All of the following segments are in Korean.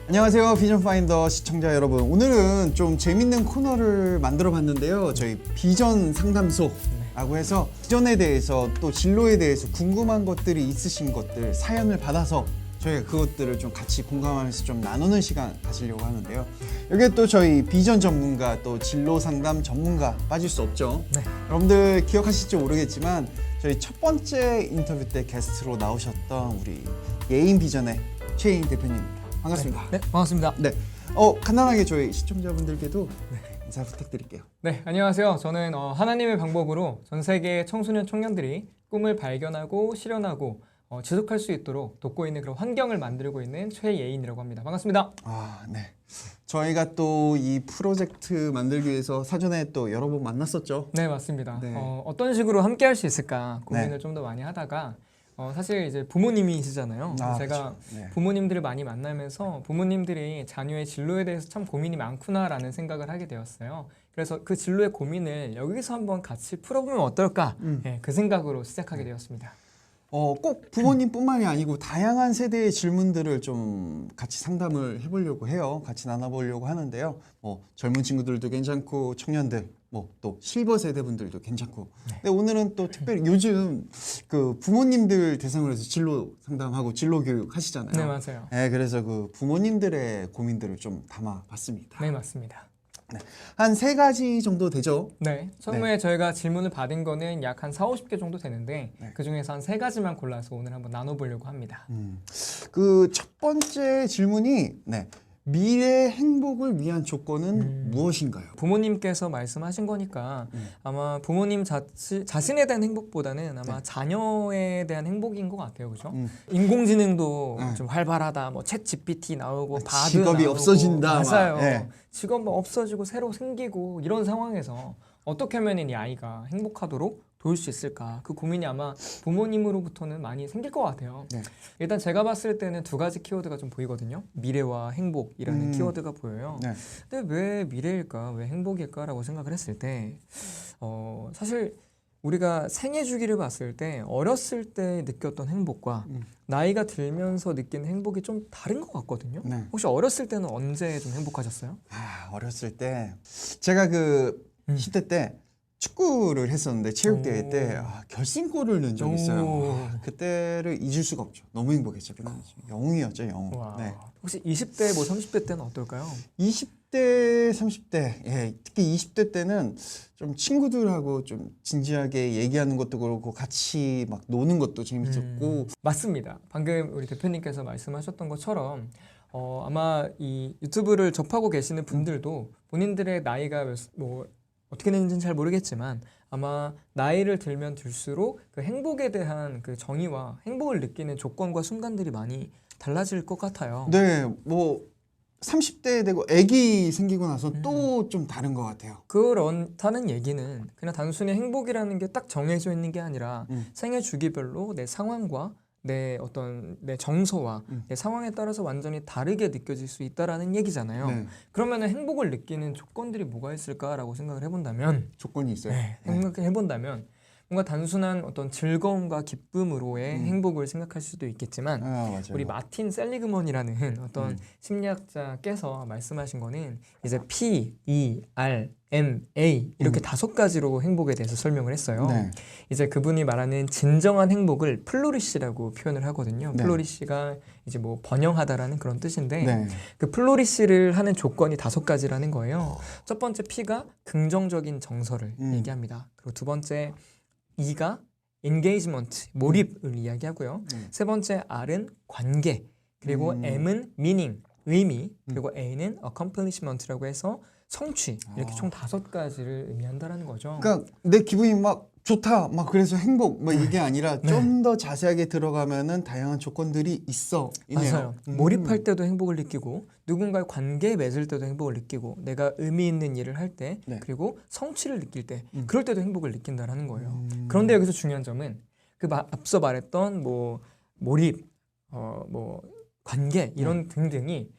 안녕하세요, 비전 파인더 시청자 여러분. 오늘은 좀 재밌는 코너를 만들어 봤는데요. 저희 비전 상담소라고 해서 비전에 대해서 또 진로에 대해서 궁금한 것들이 있으신 것들 사연을 받아서 저희가 그것들을 좀 같이 공감하면서 좀 나누는 시간 가지려고 하는데요. 여기에 또 저희 비전 전문가 또 진로 상담 전문가 빠질 수 없죠. 네. 여러분들 기억하실지 모르겠지만 저희 첫 번째 인터뷰 때 게스트로 나오셨던 우리 예인 비전의 최혜인 대표님입니다. 반갑습니다. 네, 반갑습니다. 네. 간단하게 저희 시청자분들께도 인사 부탁드릴게요. 네, 안녕하세요. 저는 하나님의 방법으로 전 세계 청소년 청년들이 꿈을 발견하고 실현하고 지속할 수 있도록 돕고 있는 그런 환경을 만들고 있는 최예인이라고 합니다. 반갑습니다. 네. 저희가 또 이 프로젝트 만들기 위해서 사전에 또 여러 번 만났었죠. 네, 맞습니다. 네. 어떤 식으로 함께 할 수 있을까 고민을 네. 좀 더 많이 하다가 사실 이제 부모님이시잖아요. 제가 그렇죠. 네. 부모님들을 많이 만나면서 부모님들이 자녀의 진로에 대해서 참 고민이 많구나라는 생각을 하게 되었어요. 그래서 그 진로의 고민을 여기서 한번 같이 풀어보면 어떨까? 네, 그 생각으로 시작하게 되었습니다. 꼭 부모님뿐만이 아니고 다양한 세대의 질문들을 좀 같이 상담을 해보려고 해요. 같이 나눠보려고 하는데요. 젊은 친구들도 괜찮고 청년들, 또 실버 세대 분들도 괜찮고. 근데 오늘은 또 특별히 요즘 그 부모님들 대상으로 해서 진로 상담하고 진로 교육 하시잖아요. 네, 맞아요. 네, 그래서 그 부모님들의 고민들을 좀 담아봤습니다. 네, 맞습니다. 한 3가지 정도 되죠? 네, 처음에 저희가 질문을 받은 거는 약 한 40-50개 정도 되는데 그 중에서 한 3가지만 골라서 오늘 한번 나눠보려고 합니다. 그 첫 번째 질문이 미래 행복을 위한 조건은 무엇인가요? 부모님께서 말씀하신 거니까 아마 부모님 자신에 대한 행복보다는 아마 자녀에 대한 행복인 것 같아요, 그죠? 인공지능도 좀 활발하다, 챗 GPT 나오고 바드 직업이 나오고, 없어진다. 맞아요. 네. 직업 없어지고 새로 생기고 이런 상황에서 어떻게 하면 이 아이가 행복하도록 도울 수 있을까? 그 고민이 아마 부모님으로부터는 많이 생길 것 같아요. 네. 일단 제가 봤을 때는 2가지 키워드가 좀 보이거든요. 미래와 행복이라는 키워드가 보여요. 네. 근데 왜 미래일까? 왜 행복일까? 라고 생각을 했을 때 사실 우리가 생애 주기를 봤을 때 어렸을 때 느꼈던 행복과 나이가 들면서 느끼는 행복이 좀 다른 것 같거든요. 네. 혹시 어렸을 때는 언제 좀 행복하셨어요? 어렸을 때 제가 그 10대 때 축구를 했었는데 체육대회 때 결승골을 넣은 적이 있어요. 그때를 잊을 수가 없죠. 너무 행복했죠. 영웅이었죠, 영웅. 네. 혹시 20대, 30대 때는 어떨까요? 20대, 30대, 특히 20대 때는 좀 친구들하고 좀 진지하게 얘기하는 것도 그렇고 같이 막 노는 것도 재밌었고. 맞습니다. 방금 우리 대표님께서 말씀하셨던 것처럼 아마 이 유튜브를 접하고 계시는 분들도 본인들의 나이가 어떻게 되는지는 잘 모르겠지만 아마 나이를 들면 들수록 그 행복에 대한 그 정의와 행복을 느끼는 조건과 순간들이 많이 달라질 것 같아요. 네, 30대 되고 아기 생기고 나서 또 좀 다른 것 같아요. 그렇다는 얘기는 그냥 단순히 행복이라는 게 딱 정해져 있는 게 아니라 생애 주기별로 내 상황과 내 정서와 내 상황에 따라서 완전히 다르게 느껴질 수 있다라는 얘기잖아요. 네. 그러면 행복을 느끼는 조건들이 뭐가 있을까라고 생각을 해본다면 조건이 있어요. 생각해본다면 뭔가 단순한 어떤 즐거움과 기쁨으로의 행복을 생각할 수도 있겠지만 맞아요. 우리 마틴 셀리그먼이라는 어떤 심리학자께서 말씀하신 거는 이제 P, E, R, M, A 이렇게 5가지로 행복에 대해서 설명을 했어요. 네. 이제 그분이 말하는 진정한 행복을 플로리시라고 표현을 하거든요. 네. 플로리시가 이제 번영하다라는 그런 뜻인데 네. 그 플로리시를 하는 조건이 5가지라는 거예요. 첫 번째 P가 긍정적인 정서를 얘기합니다. 그리고 2번째 E가 engagement, 몰입을 이야기하고요. 세 번째 R은 관계, 그리고 M은 meaning, 의미, 그리고 A는 accomplishment라고 해서 성취, 이렇게 총 5가지를 의미한다는 거죠. 그러니까 내 기분이 막 좋다, 막 그래서 행복, 이게 아니라 좀 더 자세하게 들어가면은 다양한 조건들이 있어. 맞아요. 몰입할 때도 행복을 느끼고 누군가의 관계에 맺을 때도 행복을 느끼고 내가 의미 있는 일을 할 때 그리고 성취를 느낄 때 그럴 때도 행복을 느낀다라는 거예요. 그런데 여기서 중요한 점은 그 앞서 말했던 몰입, 관계 이런 등등이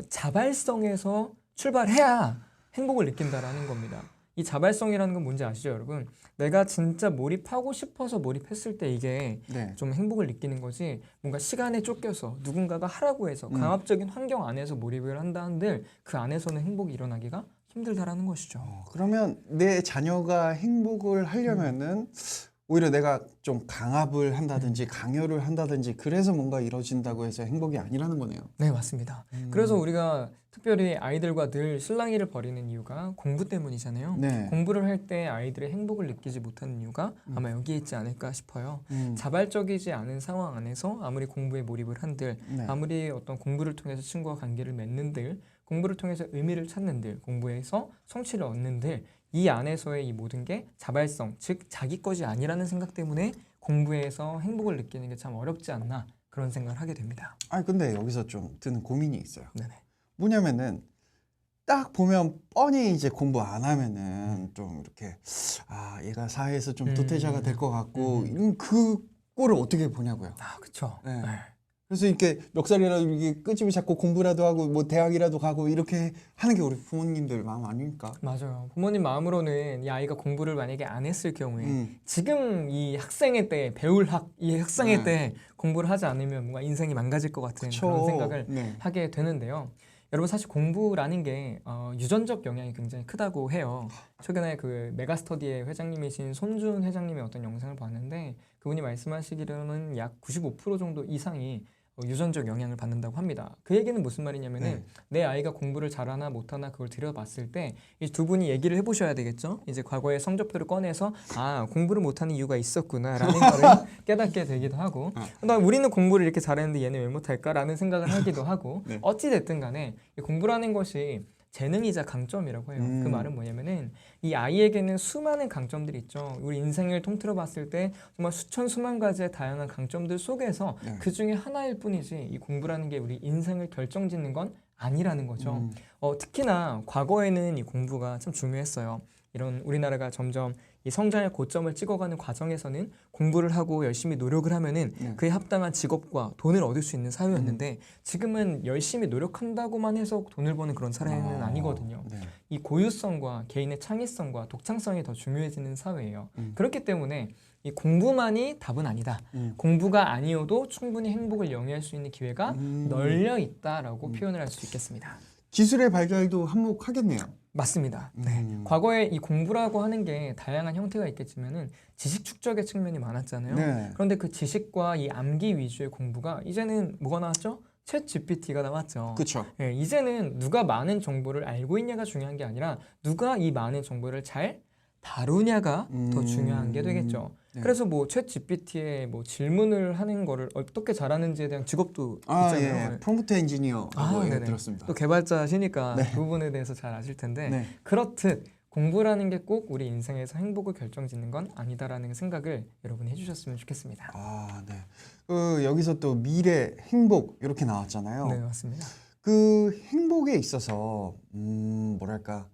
자발성에서 출발해야 행복을 느낀다라는 겁니다. 이 자발성이라는 건 뭔지 아시죠, 여러분? 내가 진짜 몰입하고 싶어서 몰입했을 때 이게 네. 좀 행복을 느끼는 거지, 뭔가 시간에 쫓겨서 누군가가 하라고 해서 강압적인 환경 안에서 몰입을 한다 한들 그 안에서는 행복이 일어나기가 힘들다라는 것이죠. 그러면 내 자녀가 행복을 하려면은 오히려 내가 좀 강압을 한다든지 강요를 한다든지 그래서 뭔가 이루어진다고 해서 행복이 아니라는 거네요. 네, 맞습니다. 그래서 우리가 특별히 아이들과 늘 실랑이를 벌이는 이유가 공부 때문이잖아요. 네. 공부를 할 때 아이들의 행복을 느끼지 못하는 이유가 아마 여기에 있지 않을까 싶어요. 자발적이지 않은 상황 안에서 아무리 공부에 몰입을 한들, 네. 아무리 어떤 공부를 통해서 친구와 관계를 맺는들, 공부를 통해서 의미를 찾는들, 공부에서 성취를 얻는들, 이 안에서의 이 모든 게 자발성, 즉 자기 것이 아니라는 생각 때문에 공부에서 행복을 느끼는 게 참 어렵지 않나, 그런 생각을 하게 됩니다. 근데 여기서 좀 드는 고민이 있어요. 네네. 뭐냐면은 딱 보면 뻔히 이제 공부 안 하면은 좀 이렇게 얘가 사회에서 좀 도태자가 될 것 같고 그 꼴을 어떻게 보냐고요. 그렇죠. 네. 그래서 이렇게 멱살이라도 이렇게 끄집을 잡고 공부라도 하고 뭐 대학이라도 가고 이렇게 하는 게 우리 부모님들 마음 아닙니까? 맞아요. 부모님 마음으로는 이 아이가 공부를 만약에 안 했을 경우에 지금 이 학생의 때 배울 이 학생의 때 공부를 하지 않으면 뭔가 인생이 망가질 것 같은 그런 생각을 하게 되는데요. 여러분, 사실 공부라는 게 유전적 영향이 굉장히 크다고 해요. 최근에 그 메가스터디의 회장님이신 손준 회장님의 어떤 영상을 봤는데 그분이 말씀하시기로는 약 95% 정도 이상이 유전적 영향을 받는다고 합니다. 그 얘기는 무슨 말이냐면은 내 아이가 공부를 잘하나 못하나 그걸 들여봤을 때 이 두 분이 얘기를 해보셔야 되겠죠. 이제 과거의 성적표를 꺼내서 공부를 못하는 이유가 있었구나라는 거를 깨닫게 되기도 하고, 우리는 공부를 이렇게 잘했는데 얘는 왜 못할까라는 생각을 하기도 하고, 어찌 됐든 간에 이 공부라는 것이 재능이자 강점이라고 해요. 그 말은 뭐냐면은 이 아이에게는 수많은 강점들이 있죠. 우리 인생을 통틀어 봤을 때 정말 수천 수만 가지의 다양한 강점들 속에서 그 중에 하나일 뿐이지 이 공부라는 게 우리 인생을 결정짓는 건 아니라는 거죠. 특히나 과거에는 이 공부가 참 중요했어요. 이런 우리나라가 점점 이 성장의 고점을 찍어가는 과정에서는 공부를 하고 열심히 노력을 하면은 그에 합당한 직업과 돈을 얻을 수 있는 사회였는데 지금은 열심히 노력한다고만 해서 돈을 버는 그런 사회는 아니거든요. 이 고유성과 개인의 창의성과 독창성이 더 중요해지는 사회예요. 그렇기 때문에 이 공부만이 답은 아니다. 공부가 아니어도 충분히 행복을 영위할 수 있는 기회가 널려 있다라고 표현을 할 수 있겠습니다. 기술의 발달도 한몫하겠네요. 맞습니다. 과거에 이 공부라고 하는 게 다양한 형태가 있겠지만은 지식 축적의 측면이 많았잖아요. 그런데 그 지식과 이 암기 위주의 공부가 이제는 뭐가 나왔죠? 챗 GPT가 나왔죠. 그렇죠. 이제는 누가 많은 정보를 알고 있냐가 중요한 게 아니라 누가 이 많은 정보를 잘 다루냐가 더 중요한 게 되겠죠. 그래서 뭐 챗 GPT에 뭐 질문을 하는 거를 어떻게 잘하는지에 대한 직업도 있잖아요. 프롬프트 엔지니어라고 들었습니다. 또 개발자시니까 그 부분에 대해서 잘 아실 텐데 그렇듯 공부라는 게 꼭 우리 인생에서 행복을 결정짓는 건 아니다라는 생각을 여러분이 해주셨으면 좋겠습니다. 여기서 또 미래, 행복 이렇게 나왔잖아요. 네, 맞습니다. 그 행복에 있어서 뭐랄까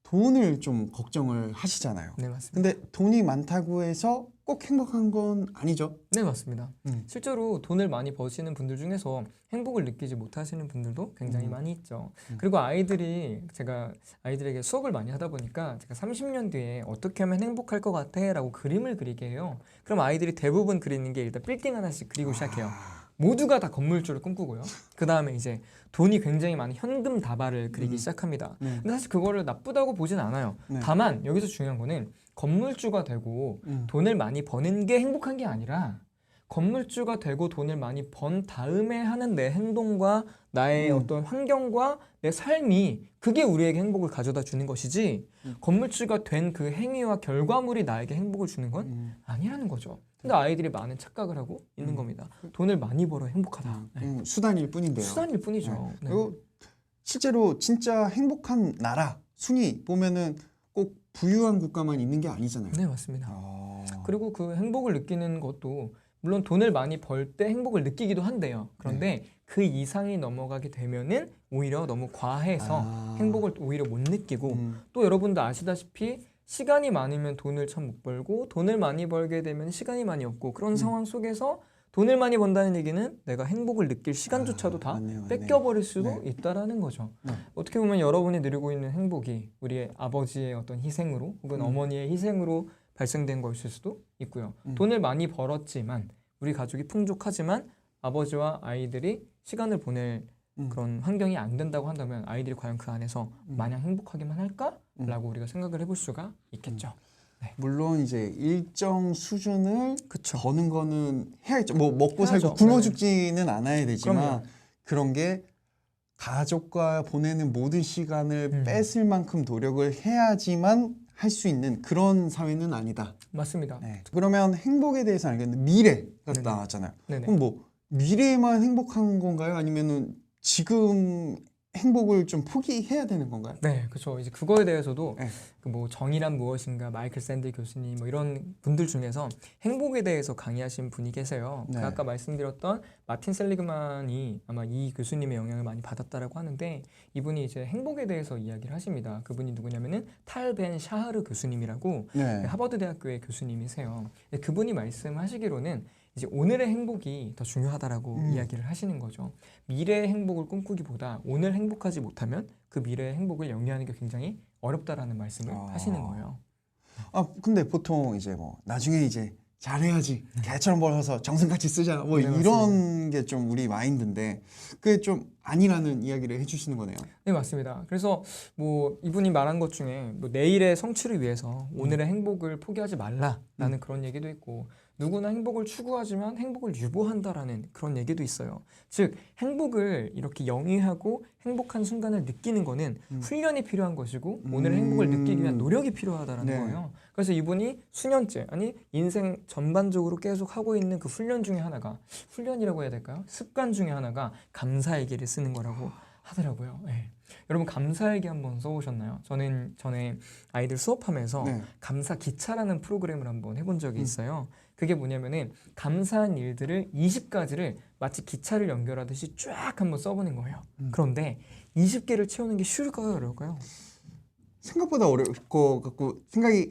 돈을 좀 걱정을 하시잖아요. 네, 맞습니다. 근데 돈이 많다고 해서 꼭 행복한 건 아니죠? 네, 맞습니다. 실제로 돈을 많이 버시는 분들 중에서 행복을 느끼지 못하시는 분들도 굉장히 많이 있죠. 그리고 제가 아이들에게 수업을 많이 하다 보니까 제가 30년 뒤에 어떻게 하면 행복할 것 같아? 라고 그림을 그리게 해요. 그럼 아이들이 대부분 그리는 게 일단 빌딩 하나씩 그리고 시작해요. 모두가 다 건물주를 꿈꾸고요. 그 다음에 이제 돈이 굉장히 많은 현금 다발을 그리기 시작합니다. 근데 사실 그거를 나쁘다고 보진 않아요. 다만 여기서 중요한 거는 건물주가 되고 돈을 많이 버는 게 행복한 게 아니라 건물주가 되고 돈을 많이 번 다음에 하는 내 행동과 나의 어떤 환경과 내 삶이 그게 우리에게 행복을 가져다 주는 것이지 건물주가 된 그 행위와 결과물이 나에게 행복을 주는 건 아니라는 거죠. 근데 아이들이 많은 착각을 하고 있는 겁니다. 돈을 많이 벌어 행복하다. 수단일 뿐인데요. 수단일 뿐이죠. 그리고 실제로 진짜 행복한 나라 순위 보면은 꼭 부유한 국가만 있는 게 아니잖아요. 네, 맞습니다. 그리고 그 행복을 느끼는 것도 물론 돈을 많이 벌 때 행복을 느끼기도 한데요. 그런데 그 이상이 넘어가게 되면은 오히려 너무 과해서 행복을 오히려 못 느끼고 또 여러분도 아시다시피 시간이 많으면 돈을 참 못 벌고 돈을 많이 벌게 되면 시간이 많이 없고 그런 상황 속에서 돈을 많이 번다는 얘기는 내가 행복을 느낄 시간조차도 다 맞네요. 뺏겨버릴 수도 네. 있다라는 거죠. 네. 어떻게 보면 여러분이 누리고 있는 행복이 우리의 아버지의 어떤 희생으로 혹은 어머니의 희생으로 발생된 것일 수도 있고요. 돈을 많이 벌었지만 우리 가족이 풍족하지만 아버지와 아이들이 시간을 보낼 그런 환경이 안 된다고 한다면 아이들이 과연 그 안에서 마냥 행복하기만 할까라고 우리가 생각을 해볼 수가 있겠죠. 물론 이제 일정 수준을 그쵸. 버는 거는 해야죠. 뭐 먹고 해야죠. 살고 굶어 네네. 죽지는 않아야 되지만 그럼요. 그런 게 가족과 보내는 모든 시간을 뺏을 만큼 노력을 해야지만 할 수 있는 그런 사회는 아니다. 맞습니다. 네. 그러면 행복에 대해서 알겠는데 미래가 네네. 나왔잖아요. 네네. 그럼 뭐 미래에만 행복한 건가요? 아니면은 지금 행복을 좀 포기해야 되는 건가요? 네, 그렇죠. 이제 그거에 대해서도 네. 그 뭐 정의란 무엇인가 마이클 샌드 교수님 뭐 이런 분들 중에서 행복에 대해서 강의하신 분이 계세요. 네. 그 아까 말씀드렸던 마틴 셀리그만이 아마 이 교수님의 영향을 많이 받았다라고 하는데 이분이 이제 행복에 대해서 이야기를 하십니다. 그분이 누구냐면은 탈 벤 샤흐르 교수님이라고 네. 하버드 대학교의 교수님이세요. 근데 그분이 말씀하시기로는 이제 오늘의 행복이 더 중요하다라고 이야기를 하시는 거죠. 미래의 행복을 꿈꾸기보다 오늘 행복하지 못하면 그 미래의 행복을 영위하는 게 굉장히 어렵다라는 말씀을 하시는 거예요. 아 근데 보통 이제 뭐 나중에 이제 잘해야지 개처럼 벌어서 정승같이 쓰자 뭐 네, 이런 게 좀 우리 마인드인데 그게 좀 아니라는 이야기를 해주시는 거네요. 네, 맞습니다. 그래서 뭐 이분이 말한 것 중에 뭐 내일의 성취를 위해서 오늘의 행복을 포기하지 말라라는 그런 얘기도 있고 누구나 행복을 추구하지만 행복을 유보한다라는 그런 얘기도 있어요. 즉 행복을 이렇게 영위하고 행복한 순간을 느끼는 거는 훈련이 필요한 것이고 오늘의 행복을 느끼기 위한 노력이 필요하다라는 네. 거예요. 그래서 이분이 수년째 아니 인생 전반적으로 계속 하고 있는 그 훈련 중에 하나가 훈련이라고 해야 될까요? 습관 중에 하나가 감사일기를 쓰는 거라고 하더라고요. 네. 여러분 감사일기 한번 써보셨나요? 저는 전에 아이들 수업하면서 네. 감사 기차라는 프로그램을 한번 해본 적이 있어요. 그게 뭐냐면은 감사한 일들을 20가지를 마치 기차를 연결하듯이 쫙 한번 써보는 거예요. 그런데 20개를 채우는 게 쉬울까요? 어려울까요? 생각보다 어려울 것 같고 생각이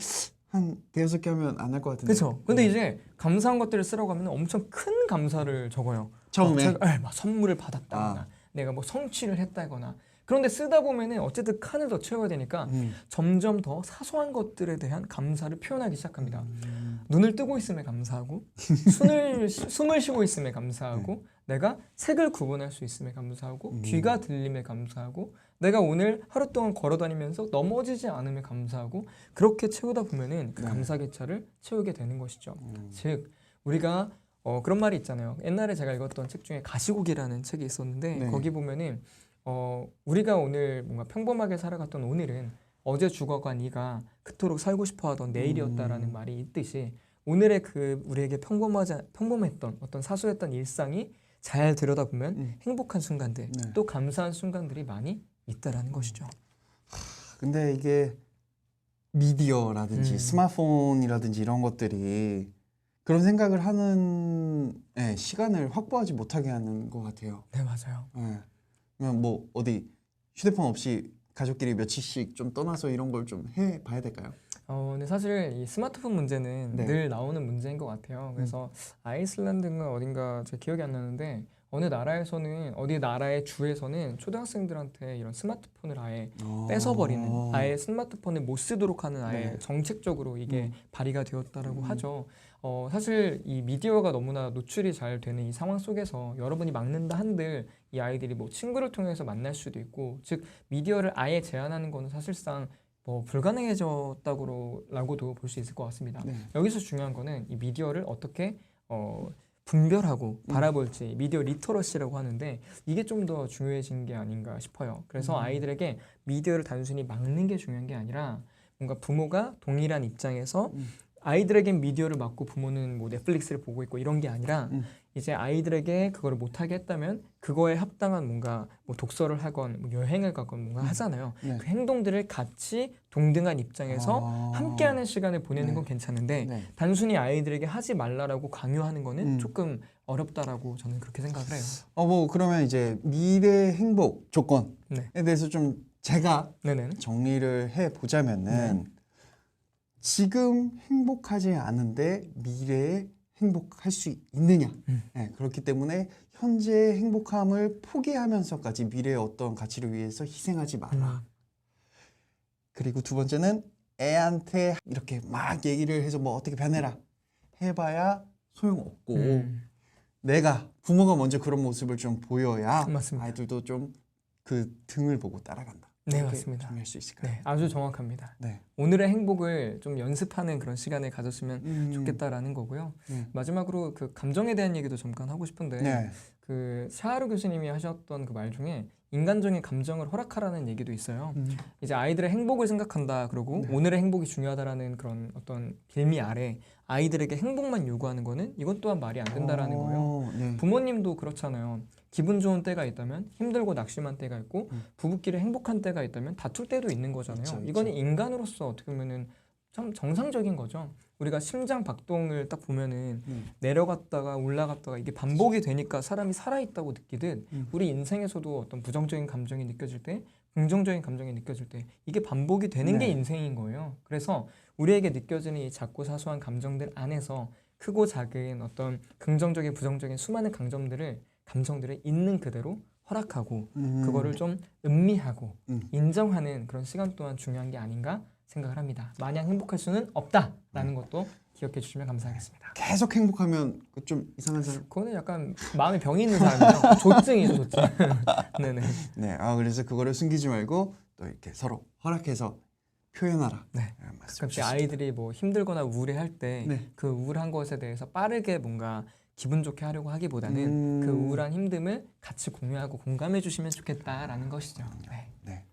한 대여섯 개 하면 안 할 것 같은데. 그렇죠. 근데 이제 감사한 것들을 쓰라고 하면 엄청 큰 감사를 적어요. 처음에? 막 선물을 받았다거나 내가 뭐 성취를 했다거나 그런데 쓰다 보면은 어쨌든 칸을 더 채워야 되니까 점점 더 사소한 것들에 대한 감사를 표현하기 시작합니다. 눈을 뜨고 있음에 감사하고 숨을 쉬고 있음에 감사하고 내가 색을 구분할 수 있음에 감사하고 귀가 들림에 감사하고 내가 오늘 하루 동안 걸어 다니면서 넘어지지 않음에 감사하고 그렇게 채우다 보면은 그 감사 기차를 채우게 되는 것이죠. 즉 우리가 그런 말이 있잖아요. 옛날에 제가 읽었던 책 중에 가시고기라는 책이 있었는데 네. 거기 보면은 우리가 오늘 뭔가 평범하게 살아갔던 오늘은 어제 죽어간 이가 그토록 살고 싶어하던 내일이었다라는 말이 있듯이 오늘의 그 우리에게 평범했던 어떤 사소했던 일상이 잘 들여다보면 행복한 순간들 네. 또 감사한 순간들이 많이 있다라는 것이죠. 근데 이게 미디어라든지 스마트폰이라든지 이런 것들이 그런 생각을 하는 시간을 확보하지 못하게 하는 것 같아요. 네, 맞아요. 그러면 뭐 어디 휴대폰 없이 가족끼리 며칠씩 좀 떠나서 이런 걸 좀 해봐야 될까요? 근데 사실 이 스마트폰 문제는 네. 늘 나오는 문제인 것 같아요. 그래서 아이슬란드인가 어딘가 제 기억이 안 나는데 어느 나라에서는 어디 나라의 주에서는 초등학생들한테 이런 스마트폰을 아예 뺏어버리는 아예 스마트폰을 못 쓰도록 하는 아예 네. 정책적으로 이게 발의가 되었다라고 하죠. 사실 이 미디어가 너무나 노출이 잘 되는 이 상황 속에서 여러분이 막는다 한들 이 아이들이 뭐 친구를 통해서 만날 수도 있고 즉 미디어를 아예 제한하는 거는 사실상 뭐 불가능해졌다고라고도 볼 수 있을 것 같습니다. 네. 여기서 중요한 거는 이 미디어를 어떻게 분별하고 바라볼지 미디어 리터러시라고 하는데 이게 좀 더 중요해진 게 아닌가 싶어요. 그래서 아이들에게 미디어를 단순히 막는 게 중요한 게 아니라 뭔가 부모가 동일한 입장에서 아이들에겐 미디어를 막고 부모는 뭐 넷플릭스를 보고 있고 이런 게 아니라 이제 아이들에게 그거를 못하게 했다면 그거에 합당한 뭔가 뭐 독서를 하건 뭐 여행을 가건 뭔가 하잖아요. 네. 그 행동들을 같이 동등한 입장에서 함께하는 시간을 보내는 네. 건 괜찮은데 네. 단순히 아이들에게 하지 말라라고 강요하는 거는 조금 어렵다라고 저는 그렇게 생각을 해요. 뭐 그러면 이제 미래 행복 조건에 네. 대해서 좀 제가 네네. 정리를 해 보자면은 지금 행복하지 않은데 미래에 행복할 수 있느냐. 네, 그렇기 때문에 현재의 행복함을 포기하면서까지 미래의 어떤 가치를 위해서 희생하지 마라. 그리고 두 번째는 애한테 이렇게 막 얘기를 해서 뭐 어떻게 변해라 해봐야 소용없고 내가 부모가 먼저 그런 모습을 좀 보여야 맞습니다. 아이들도 좀 그 등을 보고 따라간다. 네, 이렇게 맞습니다. 정리할 수 있을까요? 네, 아주 정확합니다. 네. 오늘의 행복을 좀 연습하는 그런 시간을 가졌으면 좋겠다라는 거고요. 마지막으로 그 감정에 대한 얘기도 잠깐 하고 싶은데 네. 그 샤하루 교수님이 하셨던 그 말 중에 인간적인 감정을 허락하라는 얘기도 있어요. 이제 아이들의 행복을 생각한다 그러고 오늘의 행복이 중요하다라는 그런 어떤 빌미 아래 아이들에게 행복만 요구하는 거는 이것 또한 말이 안 된다라는 거예요. 네. 부모님도 그렇잖아요. 기분 좋은 때가 있다면 힘들고 낙심한 때가 있고 부부끼리 행복한 때가 있다면 다툴 때도 있는 거잖아요. 있죠, 있죠. 이거는 인간으로서 어떻게 보면은 참 정상적인 거죠. 우리가 심장 박동을 딱 보면은 내려갔다가 올라갔다가 이게 반복이 되니까 사람이 살아있다고 느끼듯 우리 인생에서도 어떤 부정적인 감정이 느껴질 때 긍정적인 감정이 느껴질 때 이게 반복이 되는 게 네. 인생인 거예요. 그래서 우리에게 느껴지는 이 작고 사소한 감정들 안에서 크고 작은 어떤 긍정적인 부정적인 수많은 감정들을 있는 그대로 허락하고 그거를 좀 음미하고 인정하는 그런 시간 또한 중요한 게 아닌가 생각을 합니다. 마냥 행복할 수는 없다라는 것도 기억해 주시면 감사하겠습니다. 계속 행복하면 그좀 이상한 사람. 그거는 약간 마음에 병이 있는 사람이죠. 조증이죠, 조증. 네네. 네. 그래서 그거를 숨기지 말고 또 이렇게 서로 허락해서 표현하라. 네. 말씀 가끔씩 주셨습니다. 아이들이 뭐 힘들거나 우울해할 때 그 네. 우울한 것에 대해서 빠르게 뭔가 기분 좋게 하려고 하기보다는 그 우울한 힘듦을 같이 공유하고 공감해 주시면 좋겠다라는 것이죠. 네. 네.